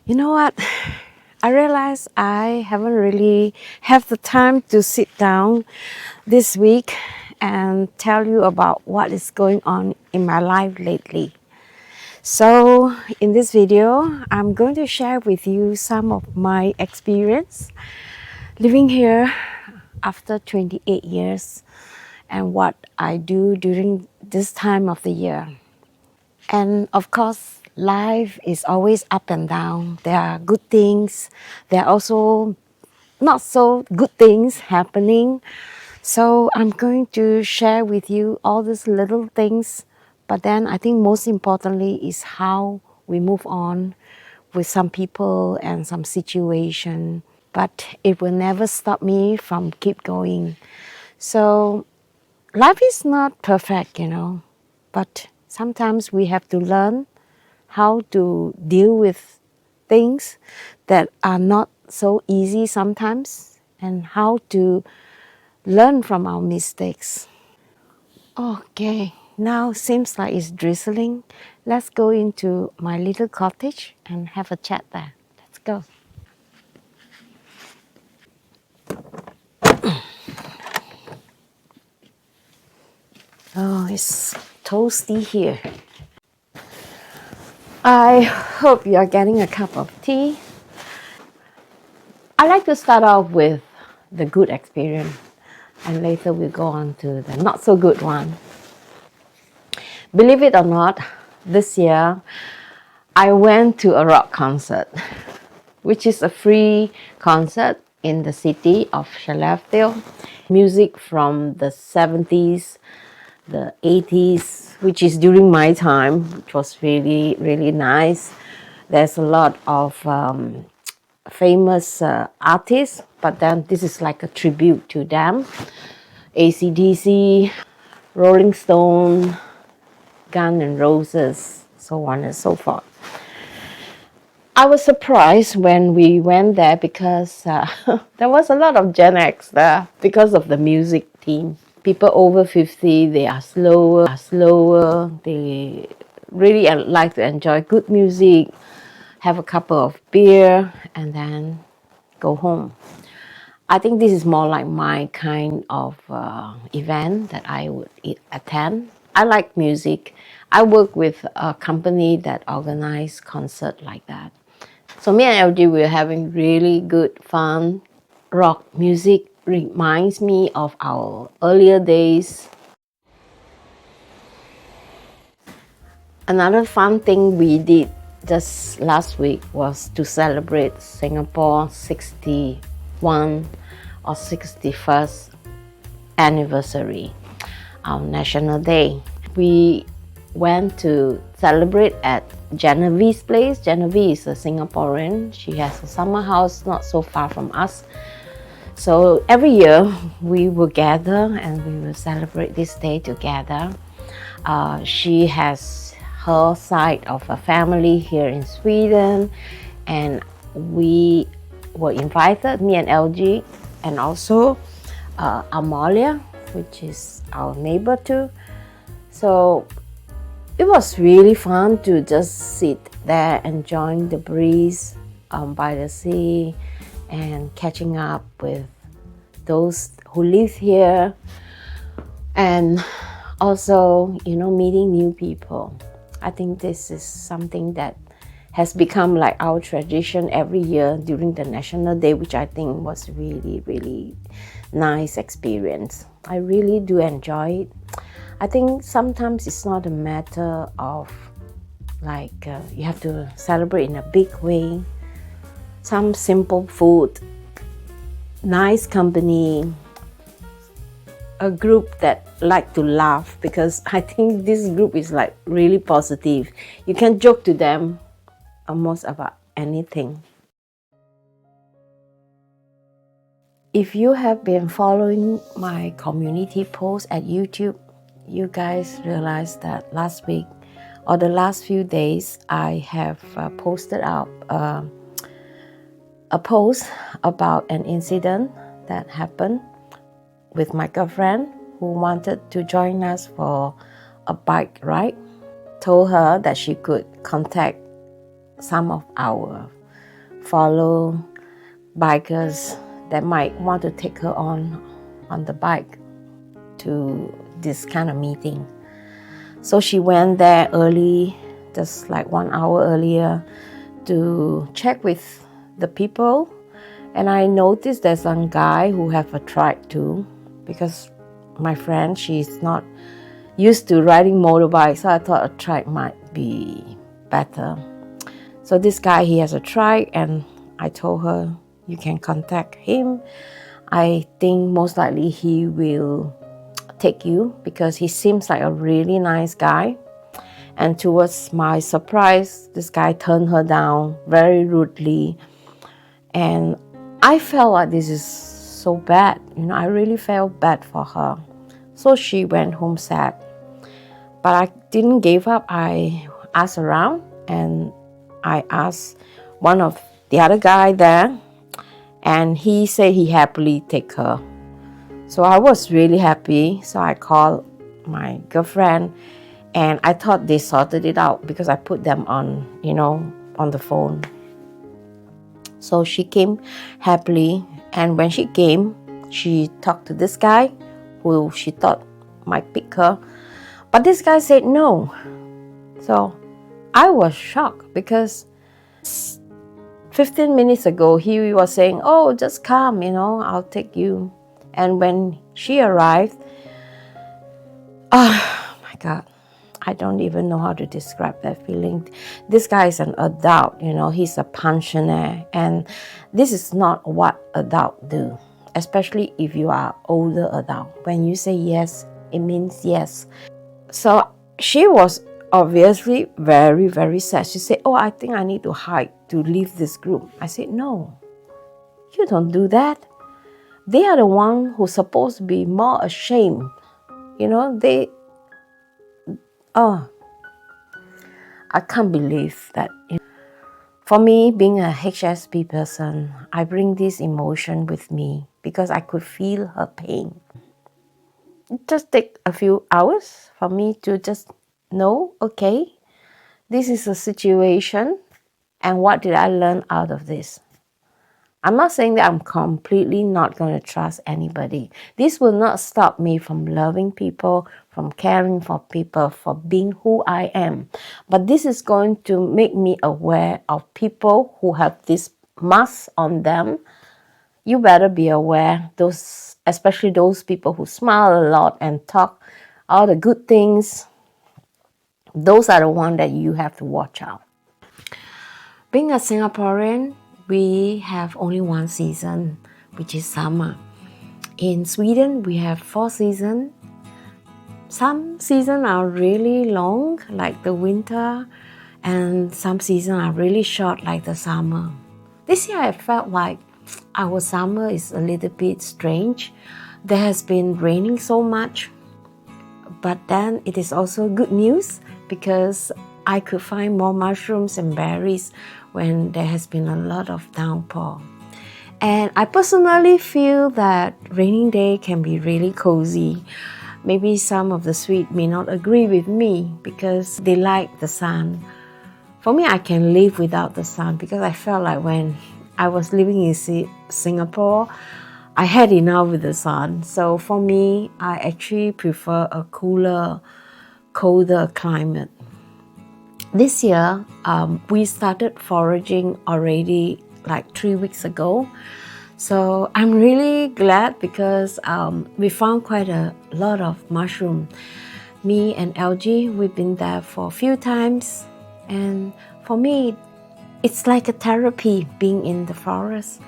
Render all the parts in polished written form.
You know what? I realize I haven't really have the time to sit down this week and tell you about what is going on in my life lately. So in this video, I'm going to share with you some of my experience living here after 28 years and what I do during this time of the year. And of course, life is always up and down. There are good things. There are also not so good things happening. So I'm going to share with you all these little things. But then I think most importantly is how we move on with some people and some situation. But it will never stop me from keep going. So life is not perfect, but sometimes we have to learn how to deal with things that are not so easy sometimes and how to learn from our mistakes. Okay, now seems like it's drizzling. Let's go into my little cottage and have a chat there. Let's go. Oh, it's toasty here. I hope you're getting a cup of tea. I like to start off with the good experience and later we'll go on to the not so good one. Believe it or not, this year I went to a rock concert, which is a free concert in the city of Skellefteå. Music from the 70s, the 80s, which is during my time, which was really, really nice. There's a lot of famous artists, but then this is like a tribute to them. AC/DC, Rolling Stone, Guns N' Roses, so on and so forth. I was surprised when we went there because there was a lot of Gen X there because of the music team. People over 50, they are slower. They really like to enjoy good music, have a couple of beer, and then go home. I think this is more like my kind of event that I would attend. I like music. I work with a company that organize concert like that. So me and LG, we're having really good fun. Rock music reminds me of our earlier days. Another fun thing we did just last week was to celebrate Singapore's 61 or 61st anniversary, our National Day. We went to celebrate at Genevieve's place. Genevieve is a Singaporean. She has a summer house not so far from us. So every year we will gather and we will celebrate this day together. She has her side of a family here in Sweden, and we were invited, me and LG, and also Amalia, which is our neighbor too. So it was really fun to just sit there enjoying the breeze by the sea and catching up with those who live here, and also, meeting new people. I think this is something that has become like our tradition every year during the National Day, which I think was really, really nice experience. I really do enjoy it. I think sometimes it's not a matter of you have to celebrate in a big way. Some simple food, nice company, a group that like to laugh, because I think this group is like really positive. You can joke to them almost about anything. If you have been following my community posts at YouTube, you guys realize that last week or the last few days I have posted up a post about an incident that happened with my girlfriend who wanted to join us for a bike ride. Told her that she could contact some of our follow bikers that might want to take her on the bike to this kind of meeting. So she went there early, just like 1 hour earlier, to check with the people. And I noticed there's some guy who have a trike too, because my friend, she's not used to riding motorbikes, so I thought a trike might be better. So this guy, he has a trike, and I told her, you can contact him. I think most likely he will take you because he seems like a really nice guy. And towards my surprise, this guy turned her down very rudely. And I felt like this is so bad. I really felt bad for her. So she went home sad. But I didn't give up. I asked around, and I asked one of the other guy there, and he said he happily take her. So I was really happy. So I called my girlfriend, and I thought they sorted it out because I put them on, on the phone. So she came happily, and when she came, she talked to this guy who she thought might pick her. But this guy said no. So I was shocked because 15 minutes ago, he was saying, oh, just come, I'll take you. And when she arrived, oh my God, I don't even know how to describe that feeling. This guy is an adult, he's a pensioner. And this is not what adults do, especially if you are older adult. When you say yes, it means yes. So she was obviously very, very sad. She said, oh, I think I need to hide to leave this group. I said, no, you don't do that. They are the one who's supposed to be more ashamed. I can't believe that. For me, being a HSP person, I bring this emotion with me because I could feel her pain. It just takes a few hours for me to just know, okay, this is a situation, and what did I learn out of this? I'm not saying that I'm completely not going to trust anybody. This will not stop me from loving people, from caring for people, for being who I am. But this is going to make me aware of people who have this mask on them. You better be aware, especially those people who smile a lot and talk all the good things. Those are the ones that you have to watch out. Being a Singaporean, we have only one season, which is summer. In Sweden, we have 4 seasons. Some seasons are really long, like the winter, and some seasons are really short, like the summer. This year, I felt like our summer is a little bit strange. There has been raining so much, but then it is also good news because I could find more mushrooms and berries when there has been a lot of downpour. And I personally feel that raining day can be really cozy. Maybe some of the Swedes may not agree with me because they like the sun. For me, I can live without the sun because I felt like when I was living in Singapore, I had enough with the sun. So for me, I actually prefer a cooler, colder climate. This year, we started foraging already like 3 weeks ago. So I'm really glad because we found quite a lot of mushroom. Me and LG, we've been there for a few times. And for me, it's like a therapy being in the forest.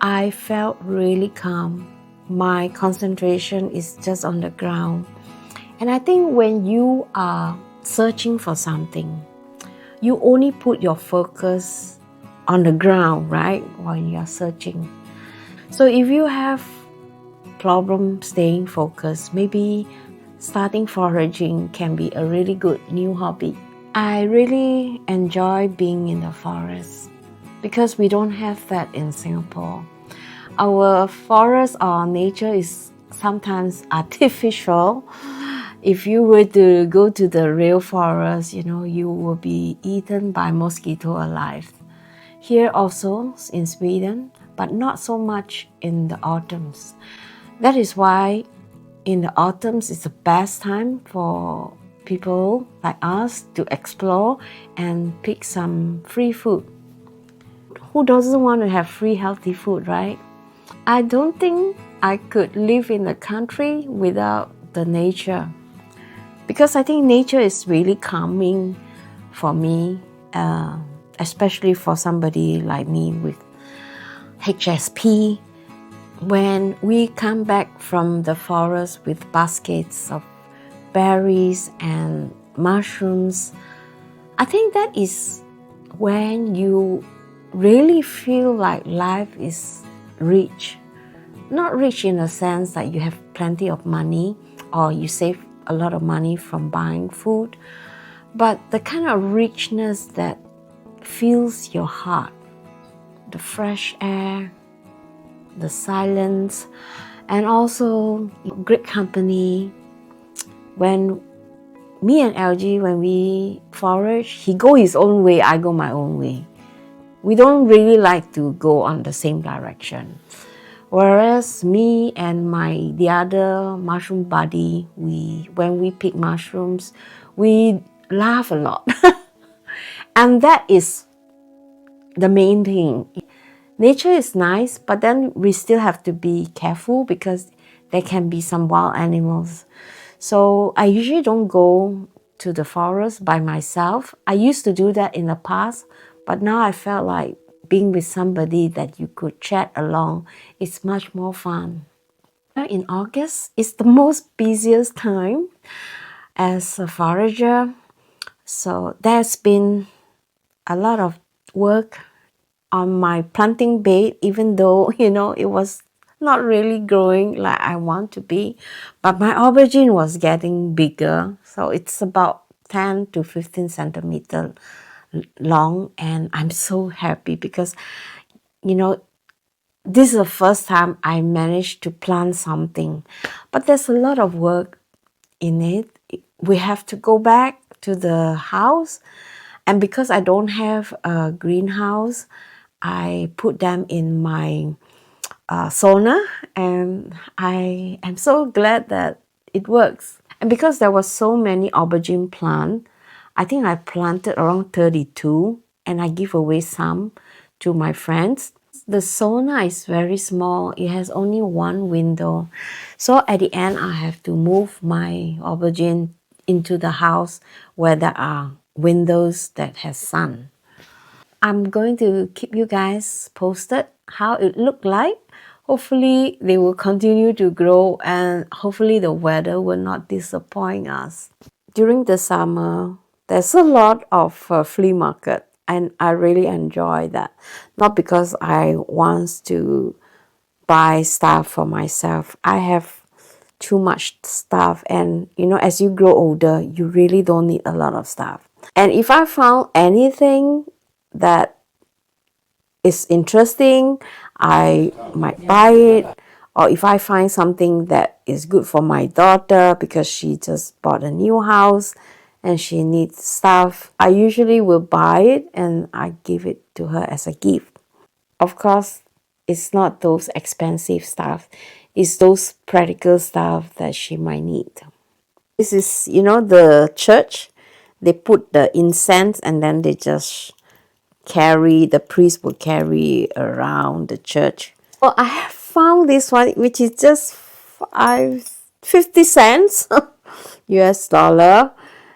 I felt really calm. My concentration is just on the ground. And I think when you are searching for something, you only put your focus on the ground, right? When you are searching. So if you have problem staying focused, maybe starting foraging can be a really good new hobby. I really enjoy being in the forest because we don't have that in Singapore. Our forest or nature is sometimes artificial. If you were to go to the real forest, you will be eaten by mosquito alive. here also in Sweden, but not so much in the autumns. That is why in the autumns is the best time for people like us to explore and pick some free food. Who doesn't want to have free healthy food, right? I don't think I could live in the country without the nature, because I think nature is really calming for me, especially for somebody like me with HSP. When we come back from the forest with baskets of berries and mushrooms, I think that is when you really feel like life is rich. Not rich in the sense that you have plenty of money or you save a lot of money from buying food, but the kind of richness that fills your heart. The fresh air, the silence, and also great company. When me and LG, when we forage, he go his own way, I go my own way. We don't really like to go on the same direction. Whereas me and the other mushroom buddy, when we pick mushrooms, we laugh a lot. And that is the main thing. Nature is nice, but then we still have to be careful because there can be some wild animals. So I usually don't go to the forest by myself. I used to do that in the past, but now I felt like being with somebody that you could chat along is much more fun. In August, it's the most busiest time as a forager. So there's been a lot of work on my planting bed, even though, it was not really growing like I want to be. But my aubergine was getting bigger. So it's about 10 to 15 centimeter long. And I'm so happy because, this is the first time I managed to plant something. But there's a lot of work in it. We have to go back to the house. And because I don't have a greenhouse, I put them in my sauna, and I am so glad that it works. And because there were so many aubergine plants, I think I planted around 32, and I give away some to my friends. The sauna is very small. It has only one window. So at the end, I have to move my aubergine into the house where there are windows that has sun. I'm going to keep you guys posted how it looked like. Hopefully they will continue to grow, and hopefully the weather will not disappoint us. During the summer, there's a lot of flea market, and I really enjoy that. Not because I want to buy stuff for myself. I have too much stuff, and as you grow older, you really don't need a lot of stuff. And if I found anything that is interesting, I might buy it. Or if I find something that is good for my daughter because she just bought a new house and she needs stuff, I usually will buy it and I give it to her as a gift. Of course, it's not those expensive stuff. It's those practical stuff that she might need. This is, the church. They put the incense and then they just the priest will carry around the church. Well, I have found this one, which is just 50 cents US dollar.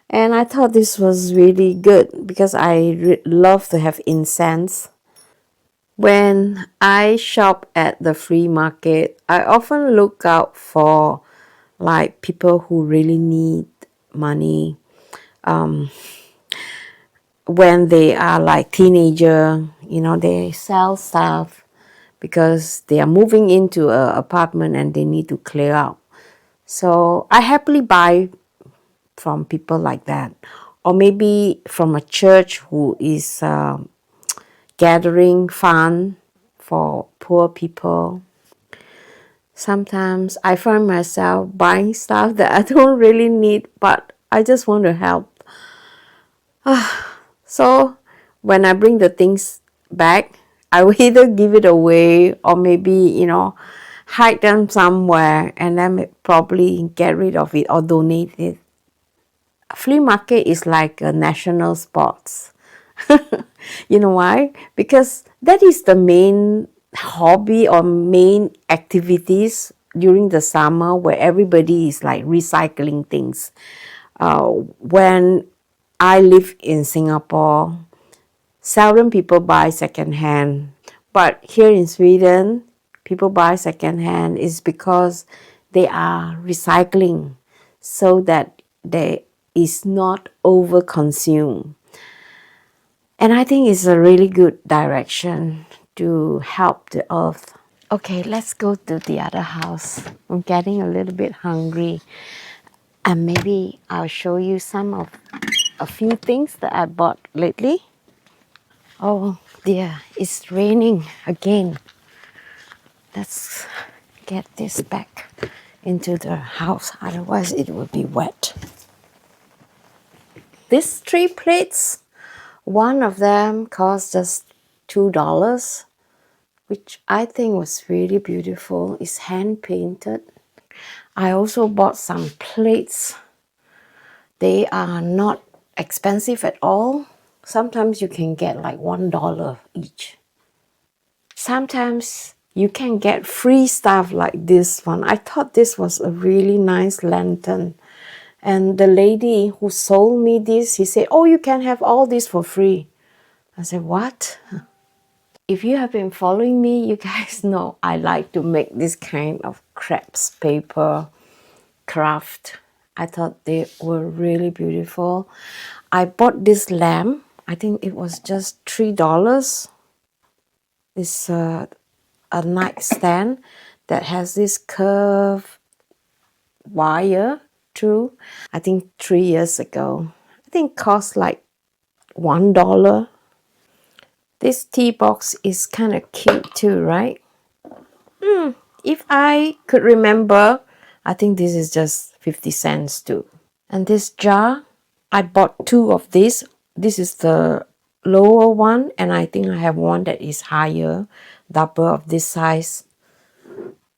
And I thought this was really good because I love to have incense. When I shop at the flea market, I often look out for like people who really need money. When they are like teenager, they sell stuff because they are moving into an apartment and they need to clear out. So I happily buy from people like that, or maybe from a church who is gathering fund for poor people. Sometimes I find myself buying stuff that I don't really need, but I just want to help. So when I bring the things back, I will either give it away or maybe, you know, hide them somewhere and then probably get rid of it or donate it. Flea market is like a national sports. You know why? Because that is the main hobby or main activities during the summer where everybody is like recycling things. When I live in Singapore, seldom people buy secondhand. But here in Sweden, people buy secondhand is because they are recycling so that they is not over consumed. And I think it's a really good direction to help the earth. Okay, let's go to the other house. I'm getting a little bit hungry. And maybe I'll show you some of a few things that I bought lately. Oh dear, it's raining again. Let's get this back into the house, otherwise it will be wet. These 3 plates, one of them cost just $2, which I think was really beautiful. It's hand painted. I also bought some plates. They are not expensive at all. Sometimes you can get like $1 each. Sometimes you can get free stuff like this one. I thought this was a really nice lantern. And the lady who sold me this, he said, oh, you can have all this for free. I said, what? If you have been following me, you guys know I like to make this kind of crepes paper craft. I thought they were really beautiful. I bought this lamp. I think it was just $3. It's a nightstand that has this curved wire through. I think 3 years ago. I think it cost like $1. This tea box is kind of cute too, right? If I could remember, I think this is just 50 cents too. And this jar, I bought 2 of these. This is the lower one, and I think I have one that is higher, double of this size,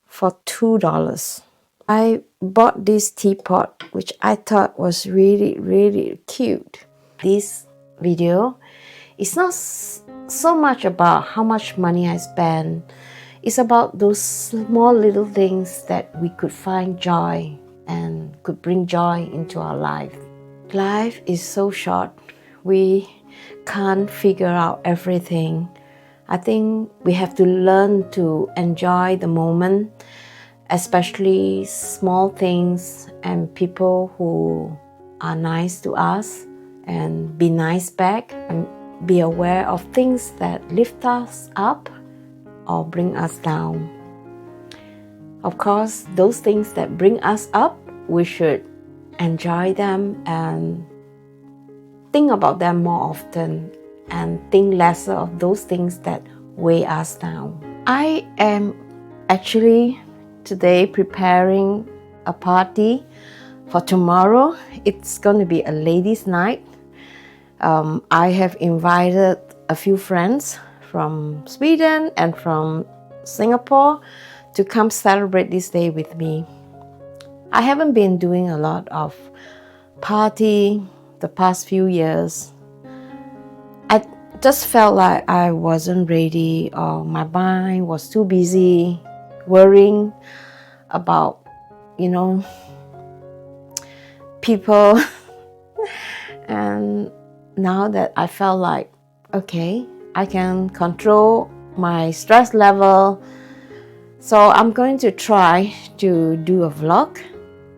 for $2. I bought this teapot, which I thought was really, really cute. This video is not so much about how much money I spend. It's about those small little things that we could find joy and could bring joy into our life. Life is so short. We can't figure out everything. I think we have to learn to enjoy the moment, especially small things and people who are nice to us, and be nice back and be aware of things that lift us up or bring us down. Of course, those things that bring us up, we should enjoy them and think about them more often and think lesser of those things that weigh us down. I am actually today preparing a party for tomorrow. It's going to be a ladies' night. I have invited a few friends from Sweden and from Singapore to come celebrate this day with me. I haven't been doing a lot of party the past few years. I just felt like I wasn't ready, or my mind was too busy worrying about, people. And now that I felt like, okay, I can control my stress level, so I'm going to try to do a vlog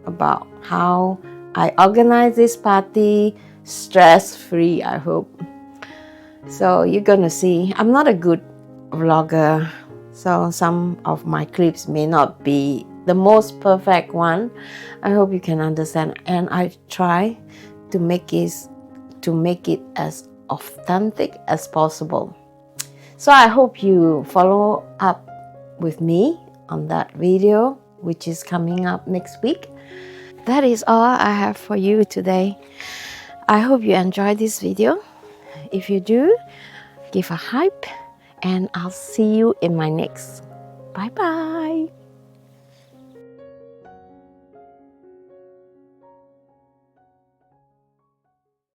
about how I organize this party stress-free, I hope. So you're gonna see, I'm not a good vlogger, so some of my clips may not be the most perfect one. I hope you can understand, and I try to make it as authentic as possible. So I hope you follow up with me on that video, which is coming up next week. That is all I have for you today. I hope you enjoyed this video. If you do, give a hype and I'll see you in my next. Bye bye.